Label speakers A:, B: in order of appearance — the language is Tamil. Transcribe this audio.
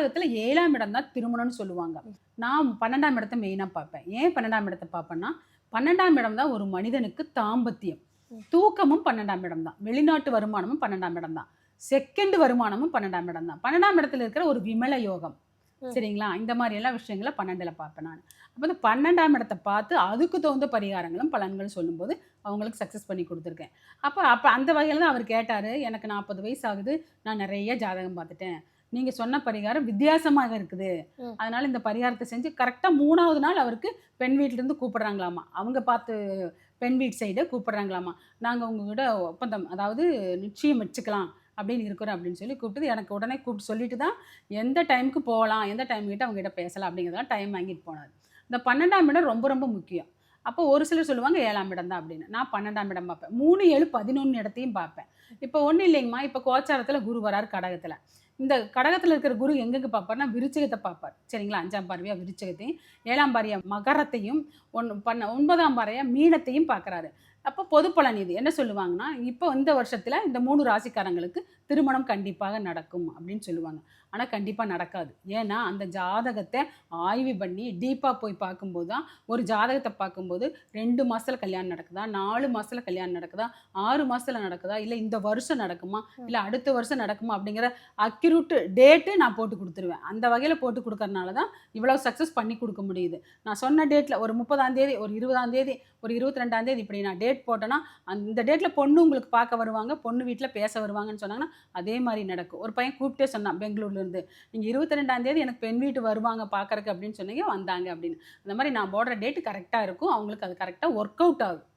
A: ஜாதகத்துல 7ஆம் இடம் தான் திருமணம்னு சொல்லுவாங்க. நான் 12ஆம் இடத்த மெயினா பார்ப்பேன். ஏன் 12ஆம் இடத்த பார்ப்பேன்னா, 12ஆம் இடம் தான் ஒரு மனிதனுக்கு தாம்பத்தியம். தூக்கமும் 12ஆம் இடம் தான். வெளிநாட்டு வருமானமும் 12ஆம் இடம் தான். செகண்ட் வருமானமும் 12ஆம் இடம் தான். 12ஆம் இடத்துல இருக்கிற ஒரு விமல யோகம். சரிங்களா? இந்த மாரி எல்லாம் விஷயங்கள 12ல பார்ப்பேன் நானு. அப்ப இந்த 12ஆம் இடத்த பார்த்து அதுக்கு தகுந்த பரிகாரங்களும், பலன்களும் சொல்லும்போது அவங்களுக்கு சக்சஸ் பண்ணி குடுத்துருக்கேன். அப்ப அப்ப அந்த வகையில தான் அவர் கேட்டாரு. எனக்கு 40 வயசு ஆகுது. நான் நெறைய ஜாதகம் பார்த்துட்டேன். நீங்க சொன்ன பரிகாரம் வித்தியாசமாக இருக்குது. அதனால இந்த பரிகாரத்த செஞ்சு கரெக்ட்டா 3வது நாள் அவருக்கு பெண் வீட்லருந்து கூப்பிடுறாங்களாமா. அவங்க பார்த்து பெண் வீட்டு சைடு கூப்பிடுறாங்களாமா. நாங்க உங்ககிட்ட ஒப்பந்தம் அதாவது நிச்சயம் வச்சுக்கலாம் அப்படின்னு இருக்கிறோம் அப்படின்னு சொல்லி கூப்பிட்டு எனக்கு உடனே கூப்பிட்டு சொல்லிட்டு தான் எந்த டைமுக்கு போகலாம், எந்த டைம் கிட்ட அவங்க கிட்ட பேசலாம் அப்படிங்கிறதெல்லாம் டைம் வாங்கிட்டு போனாரு. இந்த 12ஆம் இடம் ரொம்ப ரொம்ப முக்கியம். அப்போ ஒரு சிலர் சொல்லுவாங்க 7ஆம் இடம் தான் அப்படின்னு. நான் 12ஆம் இடம் பார்ப்பேன். 3, 7, 11 இடத்தையும் பார்ப்பேன். இப்போ ஒண்ணும் இல்லைங்கம்மா, இப்போ கோச்சாரத்துல குரு வராரு கடகத்துல. இந்த கடகத்துல இருக்கிற குரு எங்கெங்க பார்ப்பார்னா விருச்சிகத்தை பார்ப்பார். சரிங்களா? 5ஆம் பார்வையா விருச்சிகத்தையும், 7ஆம் பார்வையா மகரத்தையும், 9ஆம் பார்வையா மீனத்தையும் பார்க்குறாரு. அப்போ பொது பலன் இது. என்ன சொல்லுவாங்கன்னா, இப்போ இந்த வருஷத்துல இந்த 3 ராசிக்காரங்களுக்கு திருமணம் கண்டிப்பாக நடக்கும் அப்படின்னு சொல்லுவாங்க. ஆனா கண்டிப்பா நடக்காது. ஏன்னா, அந்த ஜாதகத்த ஆய்வு பண்ணி டீப்பா போய் பார்க்கும்போது தான் ஒரு ஜாதகத்த பார்க்கும்போது 2 மாசத்துல கல்யாணம் நடக்குதா? 4 மாசத்துல கல்யாணம் நடக்குதா? 6 மாசத்துல நடக்குதா? இல்ல இந்த வருஷம் நடக்குமா? இல்ல அடுத்த வருஷம் நடக்குமா? அப்படிங்கிற அக்யூரேட் டேட்டு நான் போட்டு குடுத்துருவேன். அந்த வகையில போட்டு குடுக்கறனால தான் இவ்வளவு சக்சஸ் பண்ணி குடுக்க முடியுது. நான் சொன்ன டேட்ல ஒரு 30ஆம் தேதி, ஒரு 20ஆம் தேதி, ஒரு 22ஆம் தேதி இப்படி நான் டேட் போட்டேன்னா, அந்த டேட்ல பொண்ணு உங்களுக்கு பார்க்க வருவாங்க, பொண்ணு வீட்ல பேச வருவாங்கன்னு சொன்னாங்கன்னா, அதே மாரி நடக்கும். ஒரு பையன் கூப்பிட்டே சொன்னான் பெங்களூர்லேருந்து. நீங்க 22ஆம் தேதி எனக்கு பெண் வீட்டு வருவாங்க பார்க்கறக்கு அப்படின்னு சொன்னீங்க, வந்தாங்க அப்படின்னு. அந்த மாரி நான் போடுற டேட் கரெக்ட்டா இருக்கும். அவங்களுக்கு அது கரெக்ட்டா ஒர்க் அவுட் ஆகும்.